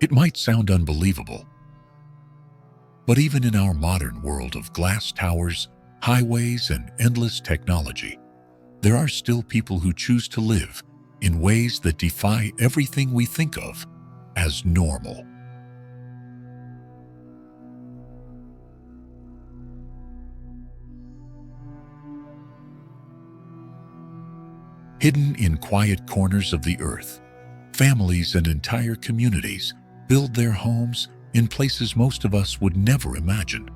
It might sound unbelievable, but even in our modern world of glass towers, highways, and endless technology, there are still people who choose to live in ways that defy everything we think of as normal. Hidden in quiet corners of the earth, families and entire communities build their homes in places most of us would never imagine.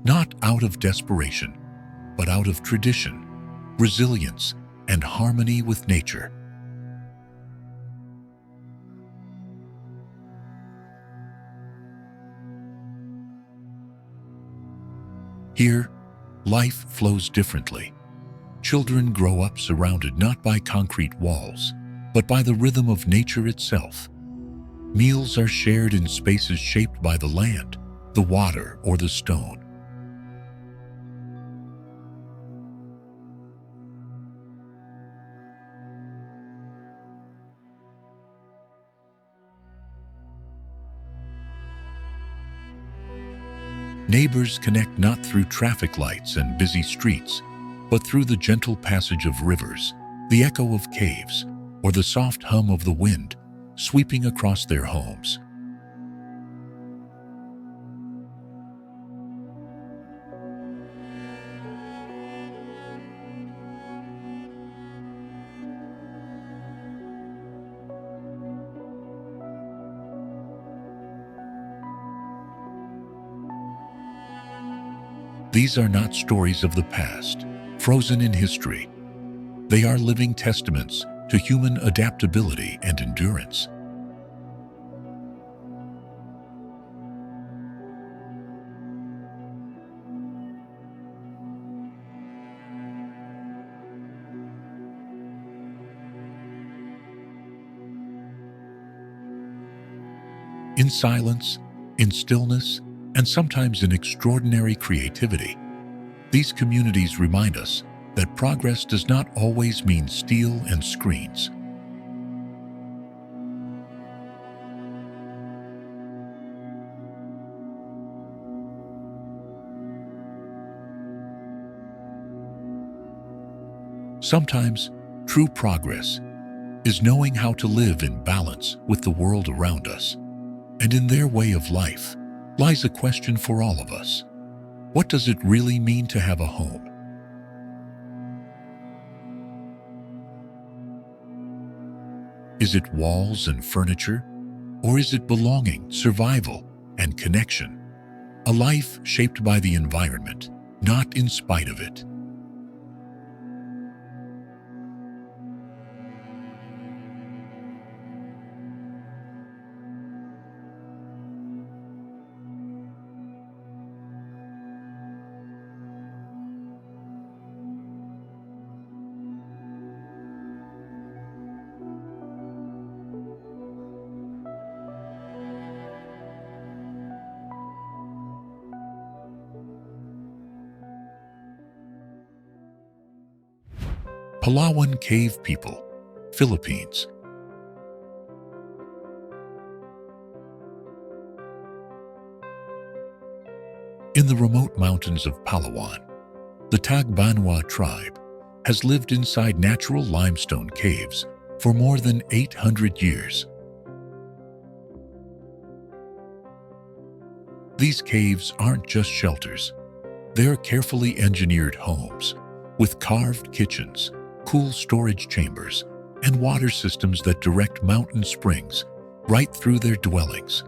Not out of desperation, but out of tradition, resilience, and harmony with nature. Here, life flows differently. Children grow up surrounded not by concrete walls, but by the rhythm of nature itself. Meals are shared in spaces shaped by the land, the water, or the stone. Neighbors connect not through traffic lights and busy streets, but through the gentle passage of rivers, the echo of caves, or the soft hum of the wind sweeping across their homes. These are not stories of the past, frozen in history. They are living testaments to human adaptability and endurance. In silence, in stillness, and sometimes in extraordinary creativity, these communities remind us that progress does not always mean steel and screens. Sometimes, true progress is knowing how to live in balance with the world around us. And in their way of life lies a question for all of us. What does it really mean to have a home? Is it walls and furniture? Or is it belonging, survival, and connection? A life shaped by the environment, not in spite of it. Palawan Cave People, Philippines. In the remote mountains of Palawan, the Tagbanwa tribe has lived inside natural limestone caves for more than 800 years. These caves aren't just shelters. They're carefully engineered homes with carved kitchens, cool storage chambers, and water systems that direct mountain springs right through their dwellings.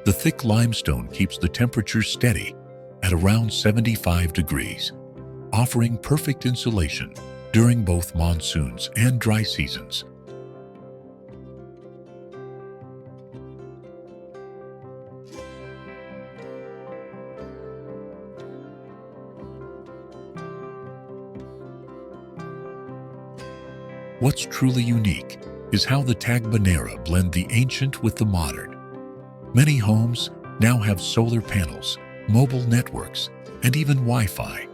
The thick limestone keeps the temperature steady at around 75 degrees, offering perfect insulation during both monsoons and dry seasons. What's truly unique is how the Tagbanera blend the ancient with the modern. Many homes now have solar panels, mobile networks, and even Wi-Fi.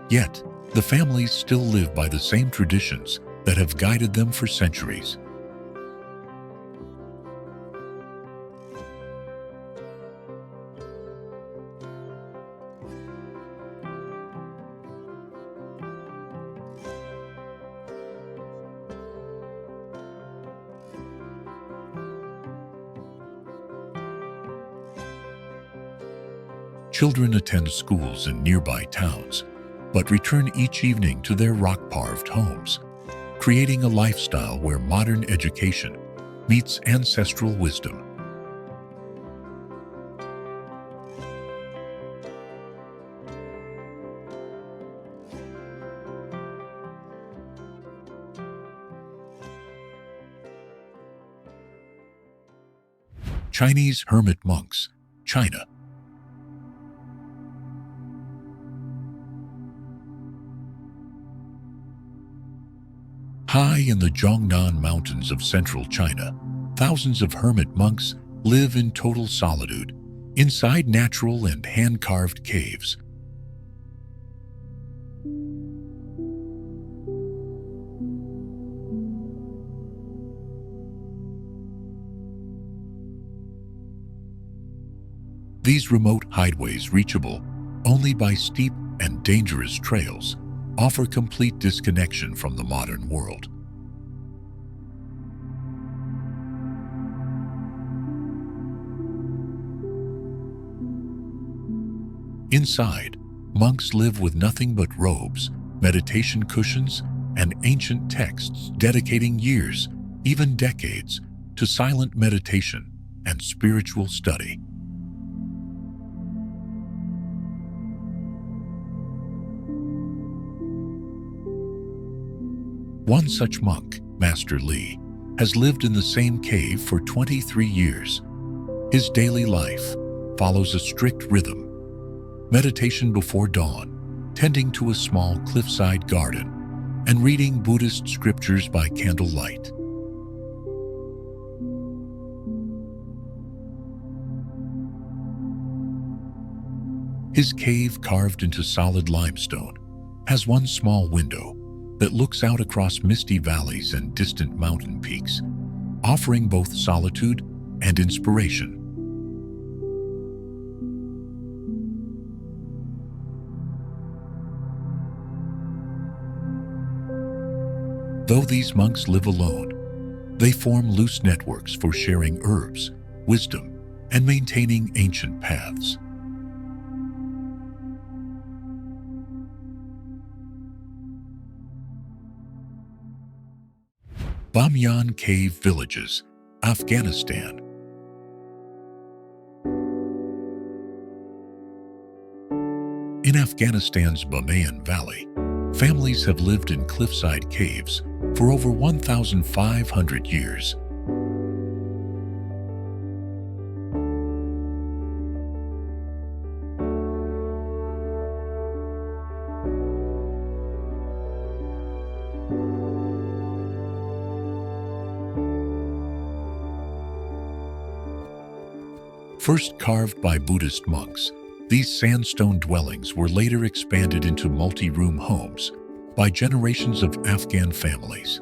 Yet, the families still live by the same traditions that have guided them for centuries. Children attend schools in nearby towns, but return each evening to their rock-carved homes, creating a lifestyle where modern education meets ancestral wisdom. Chinese hermit monks, China. High in the Zhongdong mountains of central China, thousands of hermit monks live in total solitude inside natural and hand-carved caves. These remote hideaways, reachable only by steep and dangerous trails, offer complete disconnection from the modern world. Inside, monks live with nothing but robes, meditation cushions, and ancient texts, dedicating years, even decades, to silent meditation and spiritual study. One such monk, Master Li, has lived in the same cave for 23 years. His daily life follows a strict rhythm: meditation before dawn, tending to a small cliffside garden, and reading Buddhist scriptures by candlelight. His cave, carved into solid limestone, has one small window that looks out across misty valleys and distant mountain peaks, offering both solitude and inspiration. Though these monks live alone, they form loose networks for sharing herbs, wisdom, and maintaining ancient paths. Bamyan Cave Villages, Afghanistan. In Afghanistan's Bamyan Valley, families have lived in cliffside caves for over 1,500 years. First carved by Buddhist monks, these sandstone dwellings were later expanded into multi-room homes by generations of Afghan families.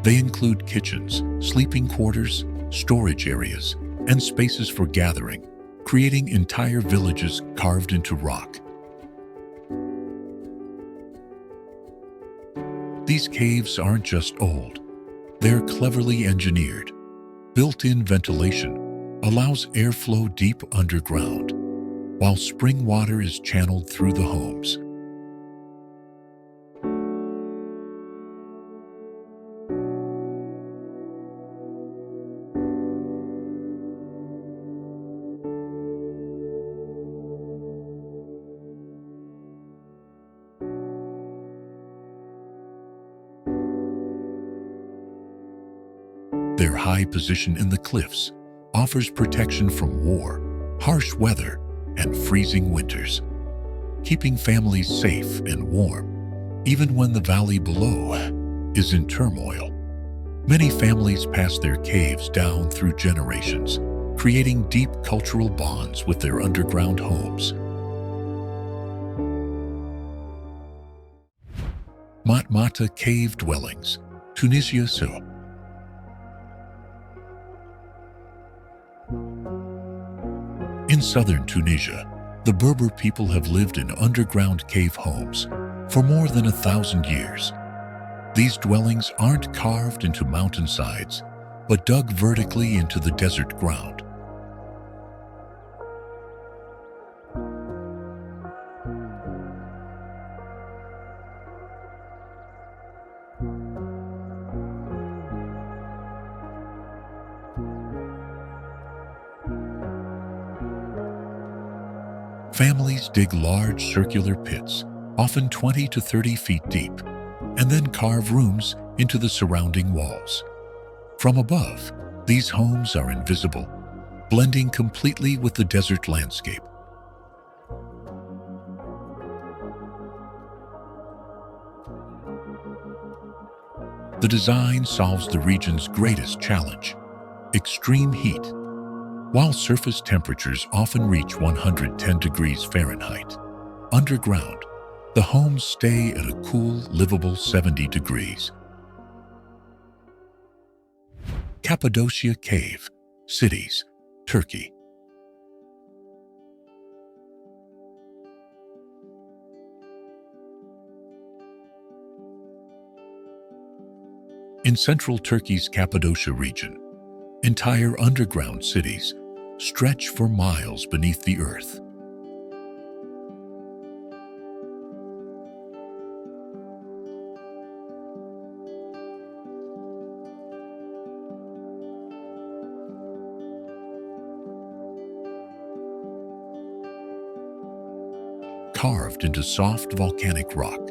They include kitchens, sleeping quarters, storage areas, and spaces for gathering, creating entire villages carved into rock. These caves aren't just old, they're cleverly engineered. Built-in ventilation allows airflow deep underground, while spring water is channeled through the homes. Their high position in the cliffs offers protection from war, harsh weather, and freezing winters, keeping families safe and warm, even when the valley below is in turmoil. Many families pass their caves down through generations, creating deep cultural bonds with their underground homes. Matmata cave dwellings, Tunisia. In southern Tunisia, the Berber people have lived in underground cave homes for more than 1,000 years. These dwellings aren't carved into mountainsides, but dug vertically into the desert ground. Families dig large circular pits, often 20 to 30 feet deep, and then carve rooms into the surrounding walls. From above, these homes are invisible, blending completely with the desert landscape. The design solves the region's greatest challenge: extreme heat. While surface temperatures often reach 110 degrees Fahrenheit, underground, the homes stay at a cool, livable 70 degrees. Cappadocia Cave, Cities, Turkey. In central Turkey's Cappadocia region, entire underground cities stretch for miles beneath the earth. Carved into soft volcanic rock,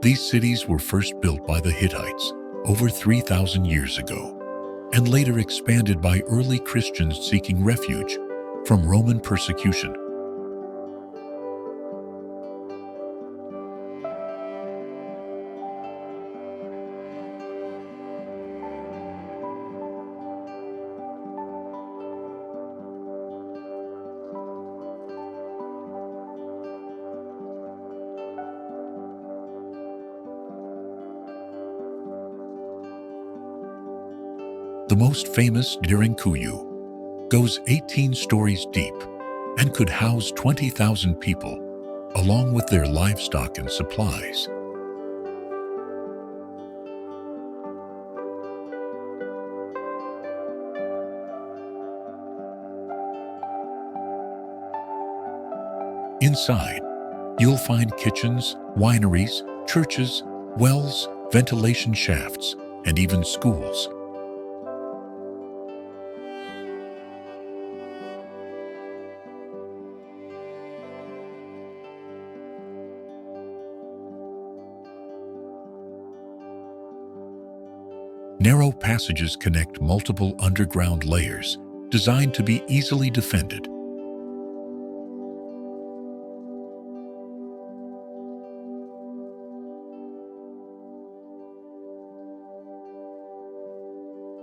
these cities were first built by the Hittites over 3,000 years ago, and later expanded by early Christians seeking refuge from Roman persecution. The most famous Derinkuyu goes 18 stories deep and could house 20,000 people, along with their livestock and supplies. Inside, you'll find kitchens, wineries, churches, wells, ventilation shafts, and even schools. Narrow passages connect multiple underground layers, designed to be easily defended.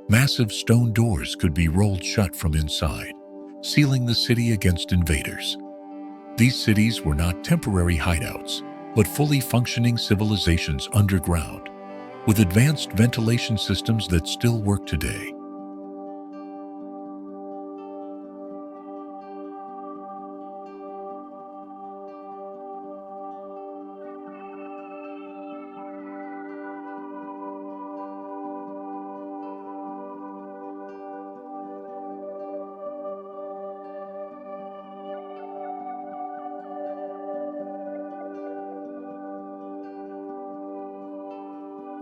Massive stone doors could be rolled shut from inside, sealing the city against invaders. These cities were not temporary hideouts, but fully functioning civilizations underground, with advanced ventilation systems that still work today.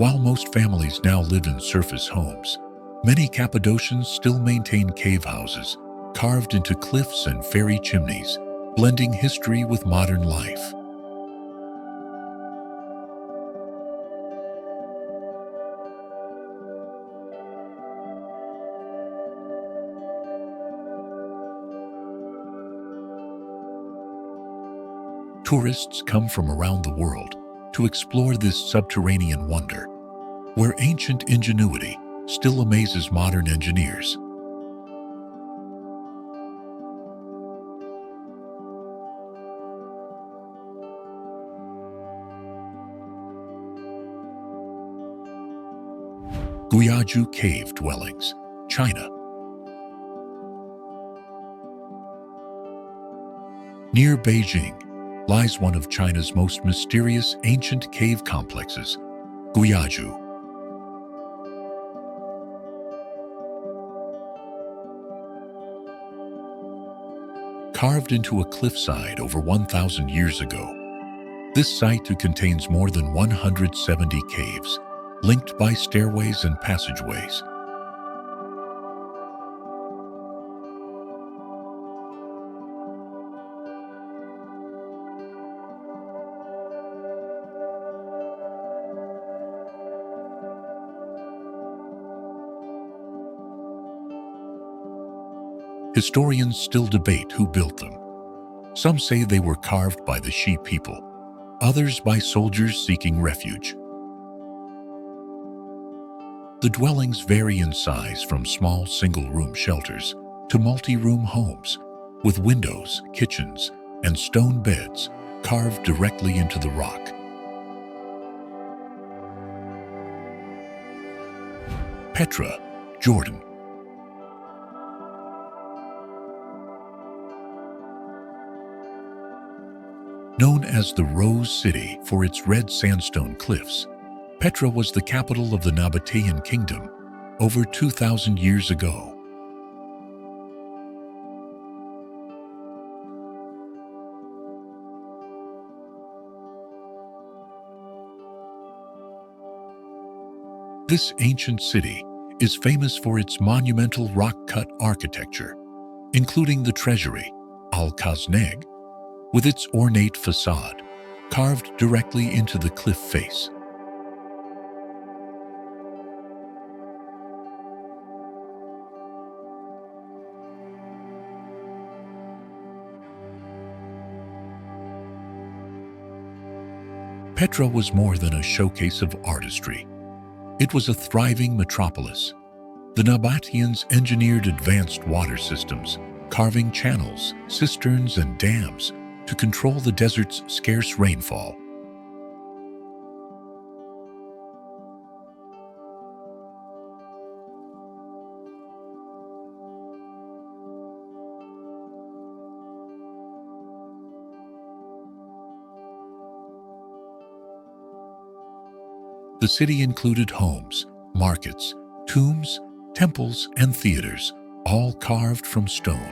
While most families now live in surface homes, many Cappadocians still maintain cave houses carved into cliffs and fairy chimneys, blending history with modern life. Tourists come from around the world to explore this subterranean wonder, where ancient ingenuity still amazes modern engineers. Guyaju Cave Dwellings, China. Near Beijing lies one of China's most mysterious ancient cave complexes, Guyaju. Carved into a cliffside over 1,000 years ago, this site contains more than 170 caves, linked by stairways and passageways. Historians still debate who built them. Some say they were carved by the Shi people, others by soldiers seeking refuge. The dwellings vary in size from small single-room shelters to multi-room homes, with windows, kitchens, and stone beds carved directly into the rock. Petra, Jordan. Known as the Rose City for its red sandstone cliffs, Petra was the capital of the Nabatean kingdom over 2,000 years ago. This ancient city is famous for its monumental rock-cut architecture, including the treasury, Al-Khazneg, with its ornate facade, carved directly into the cliff face. Petra was more than a showcase of artistry. It was a thriving metropolis. The Nabateans engineered advanced water systems, carving channels, cisterns, and dams to control the desert's scarce rainfall. The city included homes, markets, tombs, temples, and theaters, all carved from stone.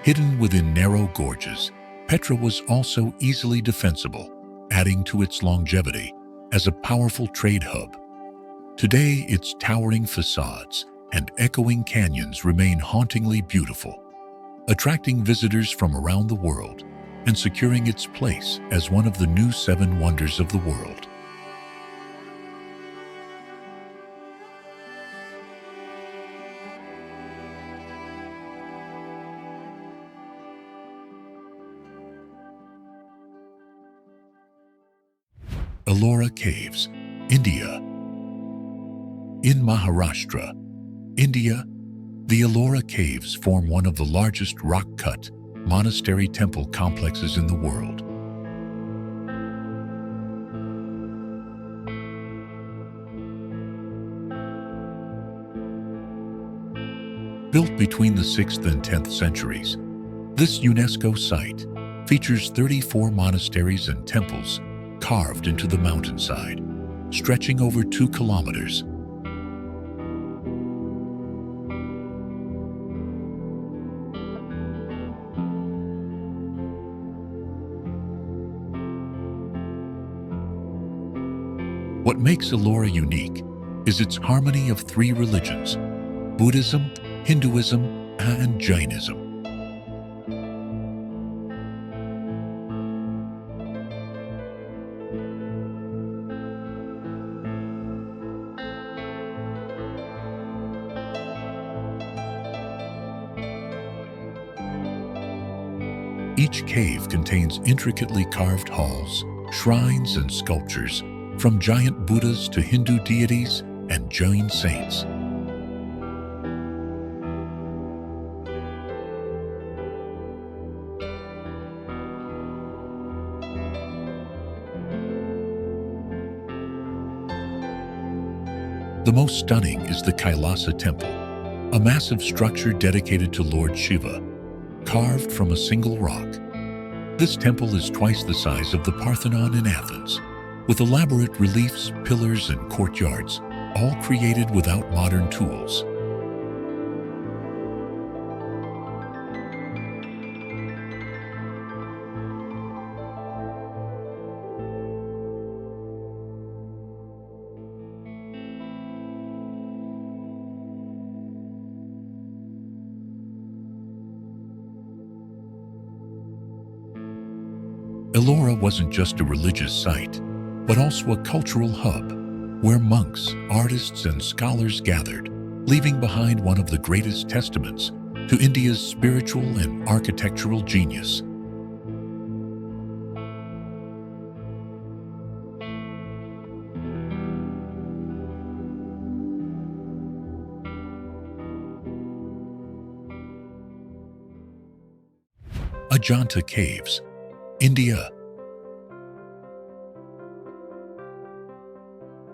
Hidden within narrow gorges, Petra was also easily defensible, adding to its longevity as a powerful trade hub. Today, its towering facades and echoing canyons remain hauntingly beautiful, attracting visitors from around the world and securing its place as one of the new 7 wonders of the world. Ellora Caves, India. In Maharashtra, India, the Ellora Caves form one of the largest rock-cut monastery temple complexes in the world. Built between the 6th and 10th centuries, this UNESCO site features 34 monasteries and temples carved into the mountainside, stretching over 2 kilometers. What makes Ellora unique is its harmony of three religions: Buddhism, Hinduism, and Jainism. Each cave contains intricately carved halls, shrines, and sculptures, from giant Buddhas to Hindu deities and Jain saints. The most stunning is the Kailasa Temple, a massive structure dedicated to Lord Shiva, carved from a single rock. This temple is twice the size of the Parthenon in Athens, with elaborate reliefs, pillars, and courtyards, all created without modern tools. Ellora wasn't just a religious site, but also a cultural hub, where monks, artists, and scholars gathered, leaving behind one of the greatest testaments to India's spiritual and architectural genius. Ajanta Caves, India.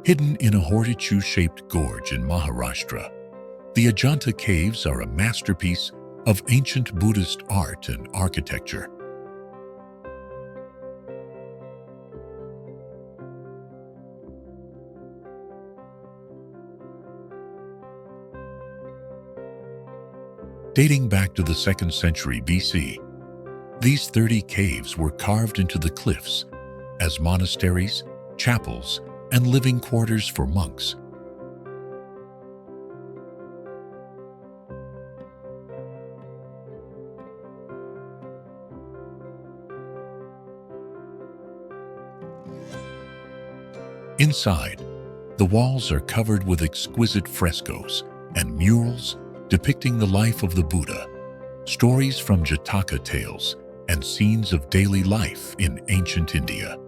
Hidden in a horseshoe-shaped gorge in Maharashtra, the Ajanta Caves are a masterpiece of ancient Buddhist art and architecture. Dating back to the 2nd century BC, these 30 caves were carved into the cliffs as monasteries, chapels, and living quarters for monks. Inside, the walls are covered with exquisite frescoes and murals depicting the life of the Buddha, stories from Jataka tales, and scenes of daily life in ancient India.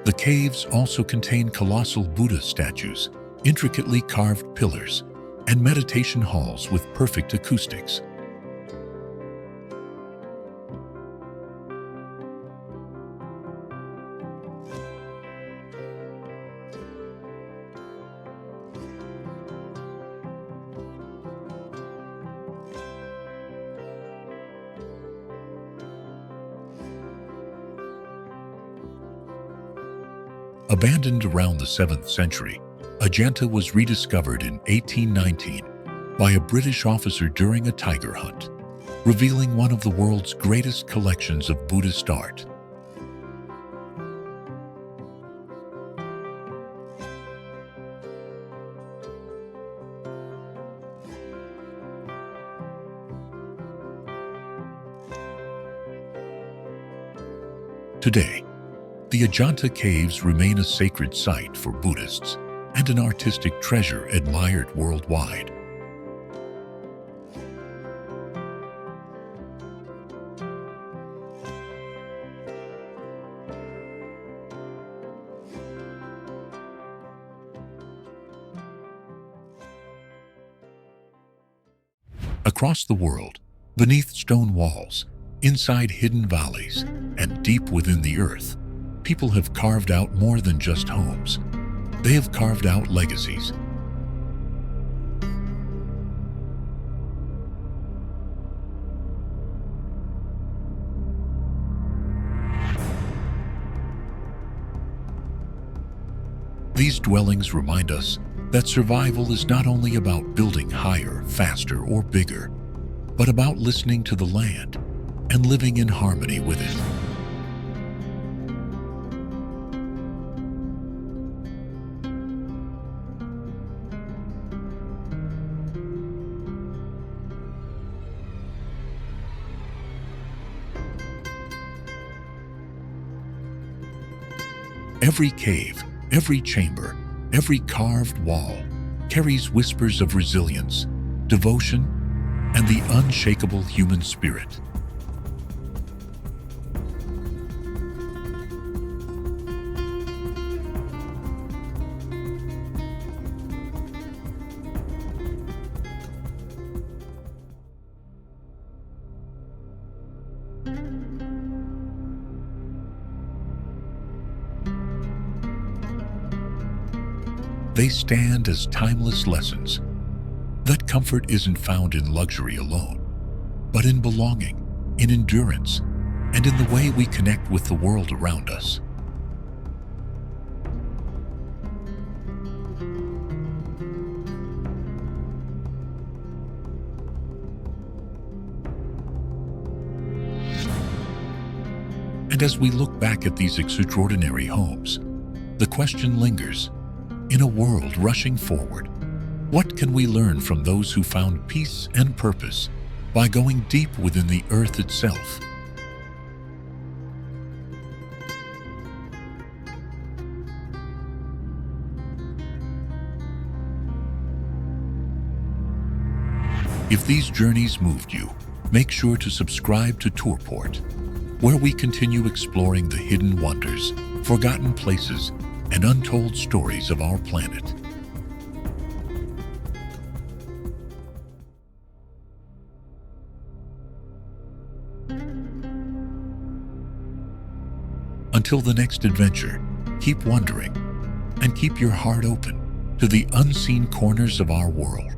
The caves also contain colossal Buddha statues, intricately carved pillars, and meditation halls with perfect acoustics. Abandoned around the 7th century, Ajanta was rediscovered in 1819 by a British officer during a tiger hunt, revealing one of the world's greatest collections of Buddhist art. Today, the Ajanta Caves remain a sacred site for Buddhists and an artistic treasure admired worldwide. Across the world, beneath stone walls, inside hidden valleys, and deep within the earth, people have carved out more than just homes. They have carved out legacies. These dwellings remind us that survival is not only about building higher, faster, or bigger, but about listening to the land and living in harmony with it. Every cave, every chamber, every carved wall carries whispers of resilience, devotion, and the unshakable human spirit. They stand as timeless lessons that comfort isn't found in luxury alone, but in belonging, in endurance, and in the way we connect with the world around us. And as we look back at these extraordinary homes, the question lingers: in a world rushing forward, what can we learn from those who found peace and purpose by going deep within the earth itself? If these journeys moved you, make sure to subscribe to Tourport, where we continue exploring the hidden wonders, forgotten places, and untold stories of our planet. Until the next adventure, keep wondering and keep your heart open to the unseen corners of our world.